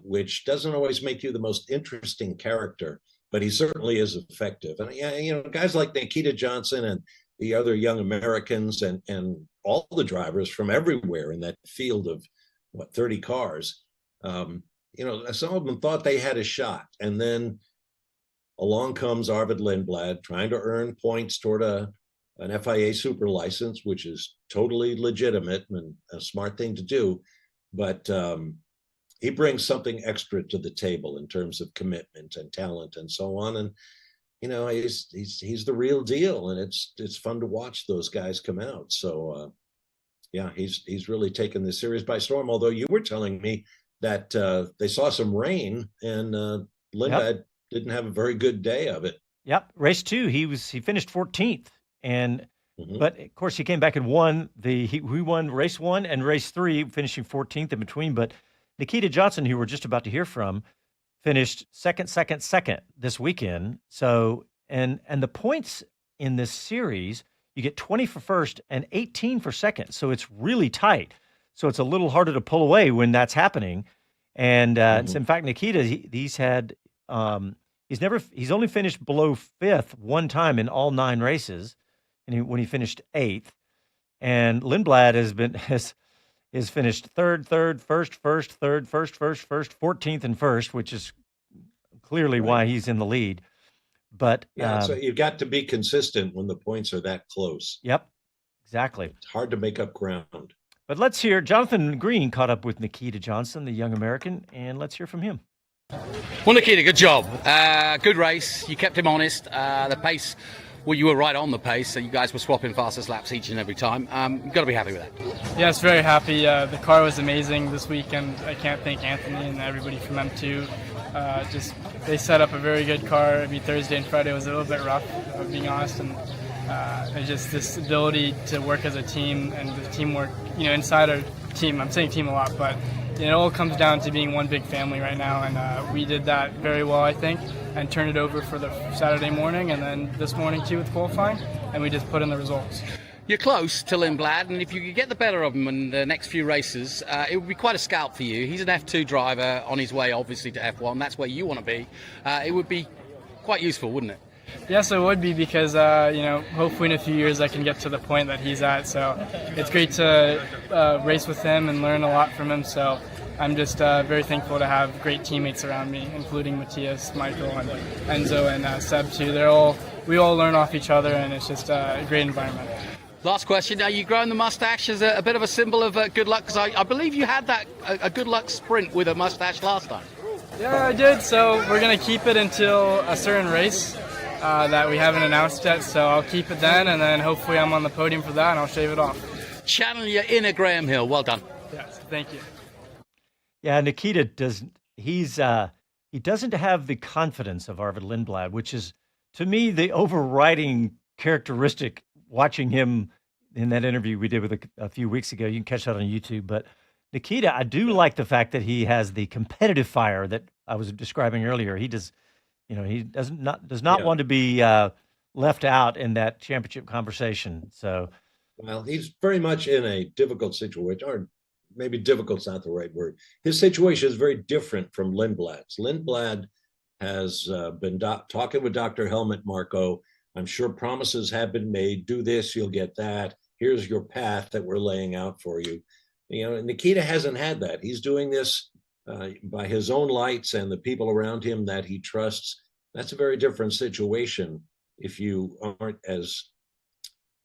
which doesn't always make you the most interesting character, but he certainly is effective. And guys like Nikita Johnson and the other young Americans and all the drivers from everywhere in that field of 30 cars, some of them thought they had a shot, and then along comes Arvid Lindblad trying to earn points toward an FIA super license, which is totally legitimate and a smart thing to do. But he brings something extra to the table in terms of commitment and talent and so on. And he's the real deal, and it's fun to watch those guys come out. So he's really taken this series by storm. Although you were telling me that they saw some rain, and Lindblad didn't have a very good day of it. Yep, race 2, he finished 14th, and but of course he came back and won he won race 1 and race 3, finishing 14th in between. But Nikita Johnson, who we're just about to hear from, finished second this weekend. So and the points in this series, you get 20 for first and 18 for second. So it's really tight. So it's a little harder to pull away when that's happening. And in fact, Nikita, he's only finished below 5th one time in all 9 races, and when he finished 8th. And Lindblad has finished third, first, third, first, 14th and first, which is clearly why he's in the lead. But so you've got to be consistent when the points are that close. Yep, exactly. It's hard to make up ground. But let's hear, Jonathan Green caught up with Nikita Johnson, the young American, and let's hear from him. Well, Nikita, good job. Good race. You kept him honest. The pace, well, you were right on the pace, so you guys were swapping fastest laps each and every time. You've got to be happy with that. Yes, very happy. The car was amazing this weekend. I can't thank Anthony and everybody from M2 Just they set up a very good car. I mean, Thursday and Friday was a little bit rough, if I'm being honest, and just this ability to work as a team and the teamwork, inside our team. I'm saying team a lot, but it all comes down to being one big family right now, and we did that very well, I think, and turned it over for the Saturday morning, and then this morning too with qualifying, and we just put in the results. You're close to Lindblad, and if you could get the better of him in the next few races, it would be quite a scalp for you. He's an F2 driver on his way, obviously, to F1. That's where you want to be. It would be quite useful, wouldn't it? Yes, it would be, because hopefully in a few years I can get to the point that he's at. So it's great to race with him and learn a lot from him. So I'm just very thankful to have great teammates around me, including Matthias, Michael, and Enzo, and Seb too. We all learn off each other, and it's just a great environment. Last question. Are you growing the mustache as a bit of a symbol of good luck? Because I believe you had a good luck sprint with a mustache last time. Yeah, I did. So we're going to keep it until a certain race that we haven't announced yet. So I'll keep it then, and then hopefully I'm on the podium for that, and I'll shave it off. Channel your inner Graham Hill. Well done. Yes, thank you. Yeah, Nikita he doesn't have the confidence of Arvid Lindblad, which is, to me, the overriding characteristic. Watching him in that interview we did with a few weeks ago, you can catch that on YouTube. But Nikita, I do like the fact that he has the competitive fire that I was describing earlier. He does, he does not want to be left out in that championship conversation. So, well, he's very much in a difficult situation, or maybe difficult's not the right word. His situation is very different from Lindblad's. Lindblad has been talking with Dr. Helmut Marko. I'm sure promises have been made. Do this, you'll get that. Here's your path that we're laying out for you. Nikita hasn't had that. He's doing this by his own lights and the people around him that he trusts. That's a very different situation if you aren't as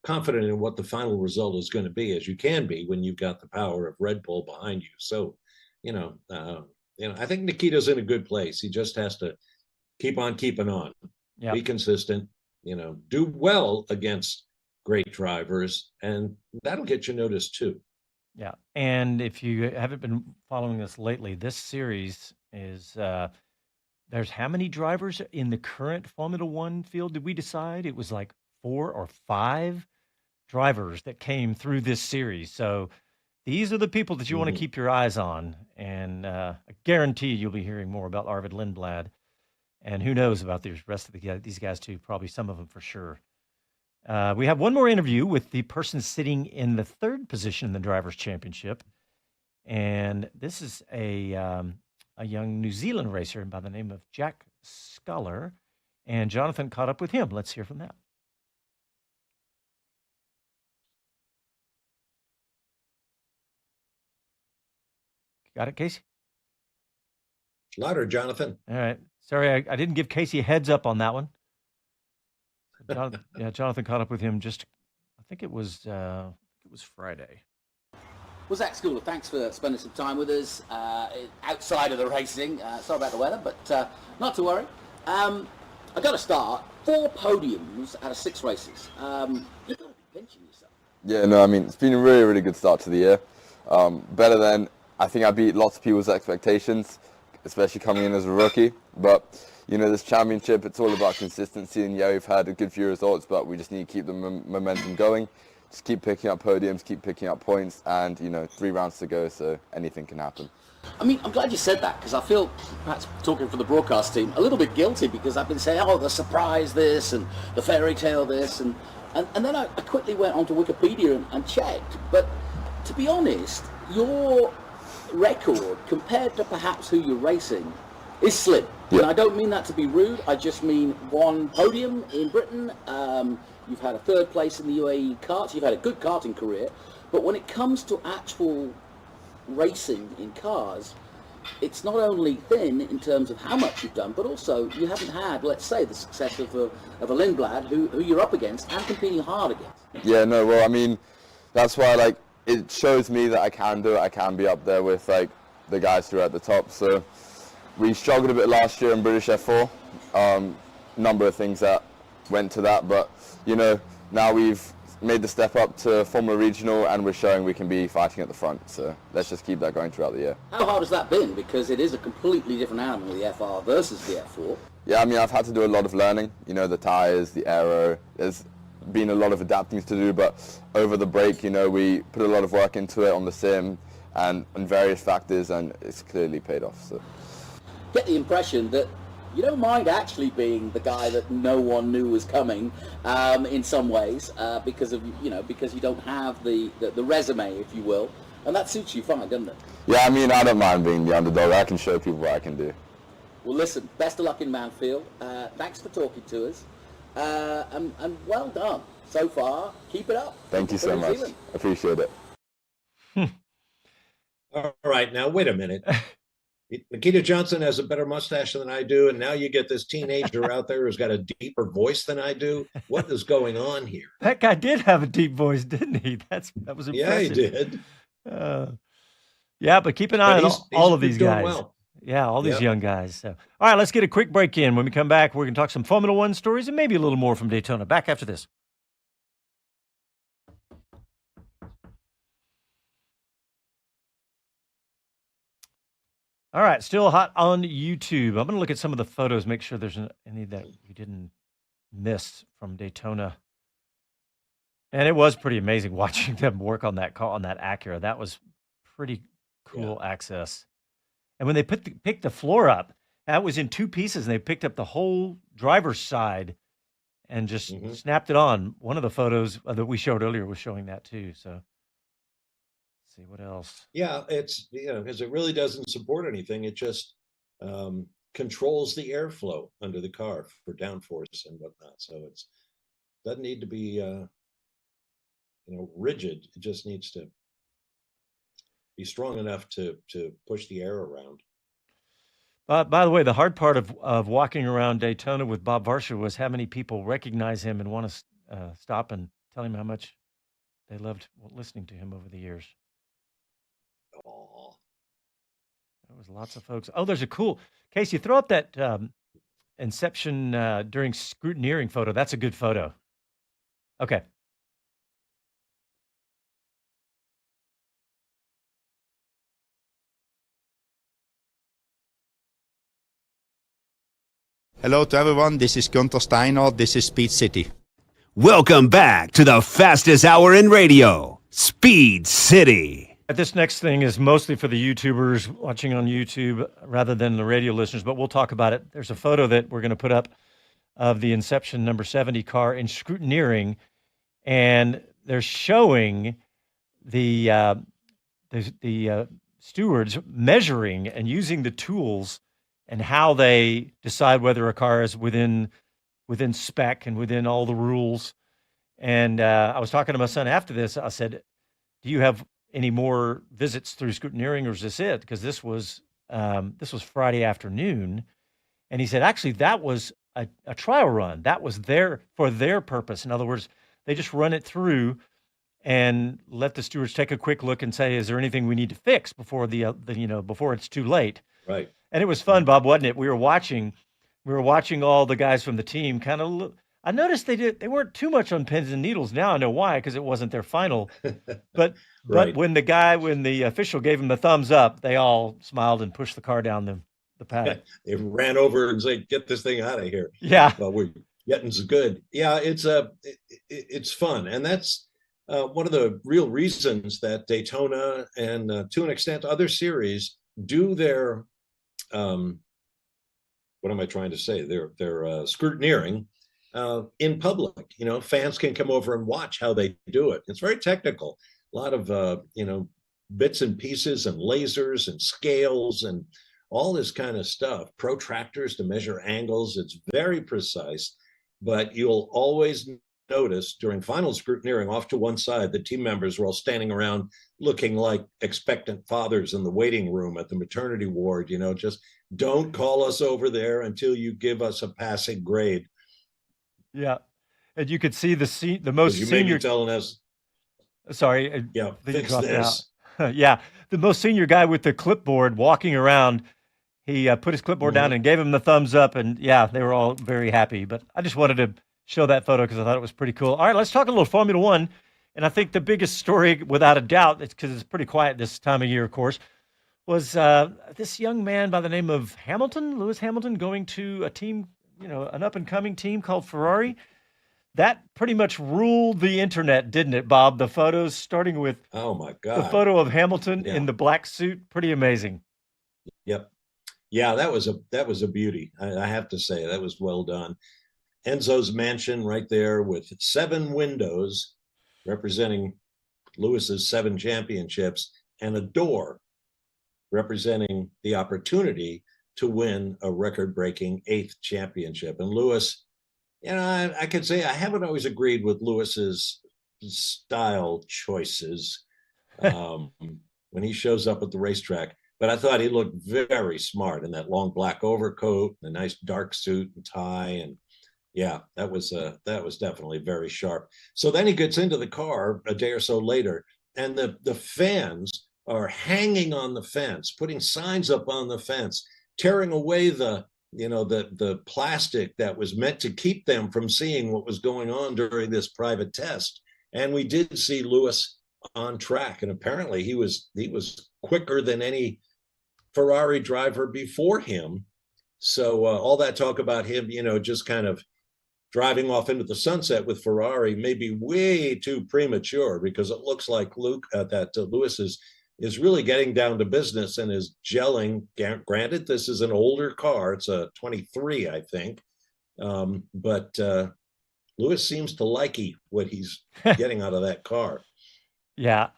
confident in what the final result is going to be as you can be when you've got the power of Red Bull behind you. So, I think Nikita's in a good place. He just has to keep on keeping on, be consistent, do well against great drivers, and that'll get you noticed too. Yeah. And if you haven't been following this lately, this series is, there's how many drivers in the current Formula One field? Did we decide? It was like 4 or 5 drivers that came through this series. So these are the people that you want to keep your eyes on. And I guarantee you'll be hearing more about Arvid Lindblad. And who knows about the rest of these guys too, probably some of them for sure. We have one more interview with the person sitting in the 3rd position in the Drivers' Championship. And this is a young New Zealand racer by the name of Zack Scoular. And Jonathan caught up with him. Let's hear from that. Got it, Casey? Louder, Jonathan. All right. Sorry, I didn't give Casey a heads up on that one. Jonathan caught up with him I think it was Friday. Well, Zack Scoular, thanks for spending some time with us outside of the racing. Sorry about the weather, but not to worry. I got to start. 4 podiums out of 6 races. You've got to be pinching yourself. Yeah, no, I mean, it's been a really, really good start to the year. Better than, I think I beat lots of people's expectations, especially coming in as a rookie. But, this championship, it's all about consistency. And yeah, we've had a good few results, but we just need to keep the momentum going. Just keep picking up podiums, keep picking up points, and, 3 rounds to go, so anything can happen. I mean, I'm glad you said that, because I feel, perhaps talking for the broadcast team, a little bit guilty, because I've been saying, the surprise this and the fairy tale this, and then I quickly went onto Wikipedia and checked. But to be honest, your record, compared to perhaps who you're racing, is slim. Yeah. And I don't mean that to be rude, I just mean 1 podium in Britain, you've had a 3rd place in the UAE karts, you've had a good karting career, but when it comes to actual racing in cars, it's not only thin in terms of how much you've done, but also you haven't had, let's say, the success of a Lindblad who you're up against and competing hard against. Yeah, no, well, I mean, that's why, it shows me that I can do it. I can be up there with, the guys who are at the top. So we struggled a bit last year in British F4. Number of things that went to that, but, now we've made the step up to Formula Regional, and we're showing we can be fighting at the front. So let's just keep that going throughout the year. How hard has that been? Because it is a completely different animal, the FR versus the F4. Yeah, I mean, I've had to do a lot of learning. You know, the tires, the aero. There's been a lot of adapting to do, but over the break, you know, we put a lot of work into it on the sim and various factors, and it's clearly paid off. So Get the impression that you don't mind actually being the guy that no one knew was coming in some ways because you don't have the resume, if you will, and that suits you fine, doesn't it? yeah, I mean, I don't mind being the underdog. I can show people what I can do. Well, listen, best of luck in Mansfield. Thanks for talking to us, and well done so far. Keep it up. Thank you so much. Appreciate it. All right, now wait a minute. Nikita Johnson has a better mustache than I do, and now you get this teenager out there who's got a deeper voice than I do. What is going on here? That guy did have a deep voice, didn't he? That was impressive. Yeah, he did. Yeah, but keep an eye on all of these doing guys. well. Yeah, all these young guys. So, all right, let's get a quick break in. When we come back, we're going to talk some Formula One stories and maybe a little more from Daytona. Back after this. All right, still hot on YouTube. I'm going to look at some of the photos, make sure there's any that we didn't miss from Daytona. And it was pretty amazing watching them work on that car, on that Acura. That was pretty cool access. And when they picked the floor up, that was in two pieces, and they picked up the whole driver's side and just snapped it on. One of the photos that we showed earlier was showing that too. So let's see what else. Yeah, it's, because it really doesn't support anything. It just controls the airflow under the car for downforce and whatnot. So it's doesn't need to be rigid. It just needs to be strong enough to push the air around. By the way, the hard part of walking around Daytona with Bob Varsha was how many people recognize him and want to stop and tell him how much they loved listening to him over the years. Oh, there was lots of folks. Oh, there's a cool Casey. Throw up that Inception during scrutineering photo. That's a good photo. Okay. Hello to everyone, this is Gunther Steiner, this is Speed City. Welcome back to the fastest hour in radio, Speed City. This next thing is mostly for the YouTubers watching on YouTube rather than the radio listeners, but we'll talk about it. There's a photo that we're going to put up of the Inception number 70 car in scrutineering, and they're showing the stewards measuring and using the tools and how they decide whether a car is within spec and within all the rules. And I was talking to my son after this. I said, do you have any more visits through scrutineering, or is this it? Because this was Friday afternoon. And he said, actually, that was a trial run. That was for their purpose. In other words, they just run it through and let the stewards take a quick look and say, is there anything we need to fix before before it's too late? right. And it was fun, Bob, wasn't it? We were watching all the guys from the team kind of. I noticed they weren't too much on pins and needles. Now I know why, because it wasn't their final. But Right. when the official gave them the thumbs up, they all smiled and pushed the car down the paddock. They ran over and said, "Get this thing out of here." Yeah. Well, we're getting so good. Yeah, it's fun, and that's one of the real reasons that Daytona and to an extent other series do their what am I trying to say? Their scrutineering in public. Fans can come over and watch how they do it. It's very technical. A lot of bits and pieces and lasers and scales and all this kind of stuff. Protractors to measure angles. It's very precise, but you'll always notice during final scrutineering off to one side, the team members were all standing around looking like expectant fathers in the waiting room at the maternity ward. Just don't call us over there until you give us a passing grade. Yeah. And you could see the most You may senior be telling us, sorry. yeah, Then you fix dropped this. out. Yeah. The most senior guy with the clipboard walking around, he put his clipboard down and gave him the thumbs up, and yeah, they were all very happy. But I just wanted to show that photo because I thought it was pretty cool. All right, let's talk a little Formula One. And I think the biggest story, without a doubt, it's because it's pretty quiet this time of year, of course, was this young man by the name of Lewis Hamilton, going to a team, an up-and-coming team called Ferrari. That pretty much ruled the internet, didn't it, Bob? The photos, starting with oh my God, the photo of Hamilton in the black suit, pretty amazing. Yep. Yeah, that was a beauty. I have to say, that was well done. Enzo's mansion right there with 7 windows representing Lewis's 7 championships and a door representing the opportunity to win a record-breaking 8th championship. And Lewis, I could say I haven't always agreed with Lewis's style choices when he shows up at the racetrack, but I thought he looked very smart in that long black overcoat, the nice dark suit and tie, and yeah, that was definitely very sharp. So then he gets into the car a day or so later, and the fans are hanging on the fence, putting signs up on the fence, tearing away the plastic that was meant to keep them from seeing what was going on during this private test. And we did see Lewis on track, and apparently he was quicker than any Ferrari driver before him. So all that talk about him, just kind of driving off into the sunset with Ferrari may be way too premature, because it looks like Lewis is really getting down to business and is gelling. Granted, this is an older car. It's a 23, I think. But Lewis seems to like what he's getting out of that car. Yeah,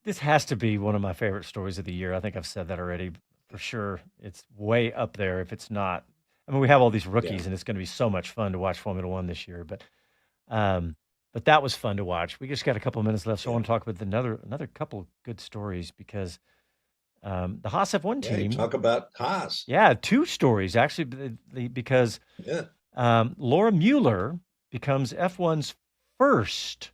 this has to be one of my favorite stories of the year. I think I've said that already. For sure, it's way up there if it's not. I mean, we have all these rookies, and it's going to be so much fun to watch Formula One this year. But that was fun to watch. We just got a couple of minutes left, so I want to talk about another couple of good stories, because the HAAS F1 team. Talk about HAAS. Yeah, 2 stories actually, because Laura Mueller becomes F1's first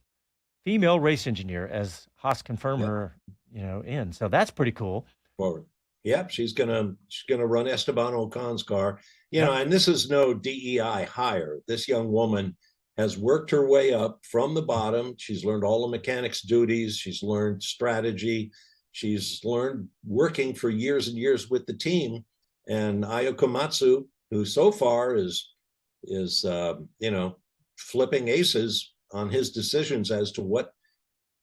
female race engineer, as HAAS confirmed her, in. So that's pretty cool. Forward. Yep, she's gonna run Esteban Ocon's car. And this is no DEI hire. This young woman has worked her way up from the bottom. She's learned all the mechanics duties. She's learned strategy. She's learned working for years and years with the team. And Ayo Komatsu, who so far is flipping aces on his decisions as to what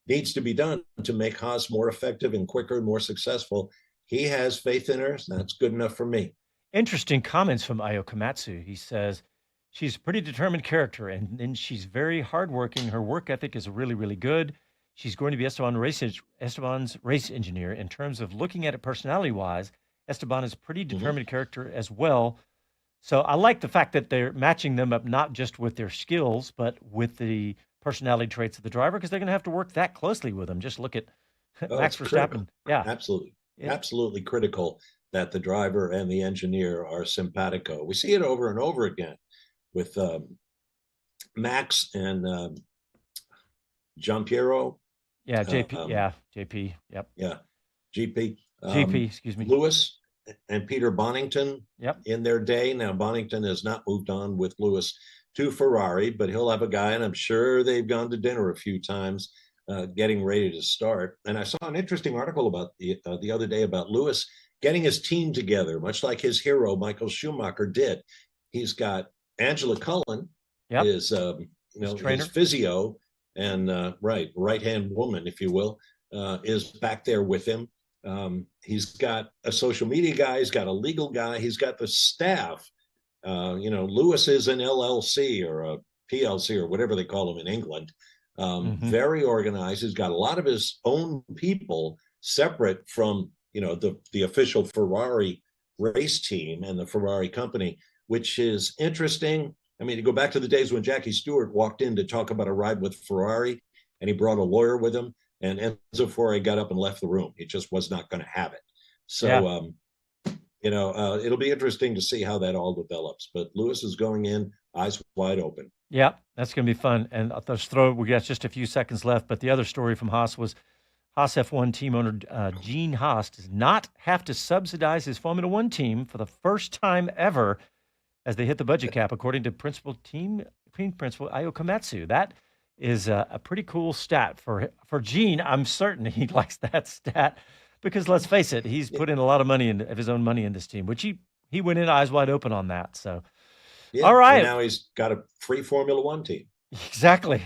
needs to be done to make HAAS more effective and quicker and more successful. He has faith in her. So that's good enough for me. Interesting comments from Ayo Komatsu. He says she's a pretty determined character, and she's very hardworking. Her work ethic is really, really good. She's going to be Esteban's race engineer. In terms of looking at it personality-wise, Esteban is a pretty determined character as well. So I like the fact that they're matching them up not just with their skills, but with the personality traits of the driver, because they're going to have to work that closely with them. Just look at Max Verstappen. Critical. Yeah, absolutely. Absolutely critical that the driver and the engineer are simpatico. We see it over and over again with Max and Giampiero. Yeah, JP. JP. Yep. Yeah, GP. GP. Excuse me. Lewis and Peter Bonington. Yep. In their day. Now Bonington has not moved on with Lewis to Ferrari, but he'll have a guy, and I'm sure they've gone to dinner a few times. Getting ready to start. And I saw an interesting article about the other day about Lewis getting his team together, much like his hero, Michael Schumacher, did. He's got Angela Cullen, his physio and right-hand woman, if you will, is back there with him. He's got a social media guy. He's got a legal guy. He's got the staff. Lewis is an LLC or a PLC or whatever they call them in England. Very organized. He's got a lot of his own people separate from, the official Ferrari race team and the Ferrari company, which is interesting. I mean, to go back to the days when Jackie Stewart walked in to talk about a ride with Ferrari, and he brought a lawyer with him, and Enzo Ferrari got up and left the room. He just was not going to have it. So, it'll be interesting to see how that all develops. But Lewis is going in eyes wide open. Yeah, that's going to be fun. And we got just a few seconds left, but the other story from HAAS was HAAS F1 team owner Gene Haas does not have to subsidize his Formula One team for the first time ever as they hit the budget cap, according to principal team team principal, Ayo Komatsu. That is a pretty cool stat for Gene. I'm certain he likes that stat because let's face it, he's put in a lot of money of his own money in this team, which he went in eyes wide open on that. So, yeah, all right. And now he's got a free Formula One team. Exactly.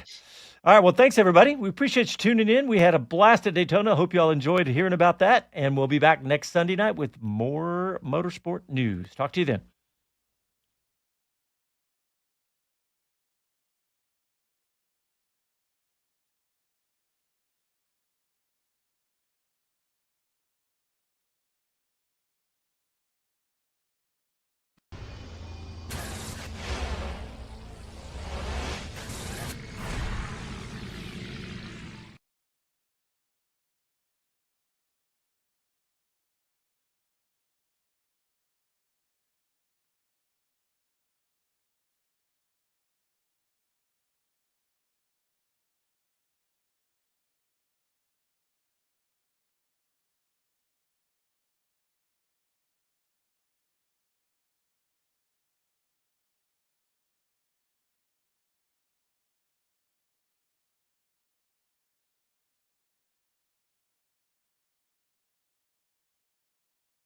All right. Well, thanks, everybody. We appreciate you tuning in. We had a blast at Daytona. Hope you all enjoyed hearing about that. And we'll be back next Sunday night with more motorsport news. Talk to you then.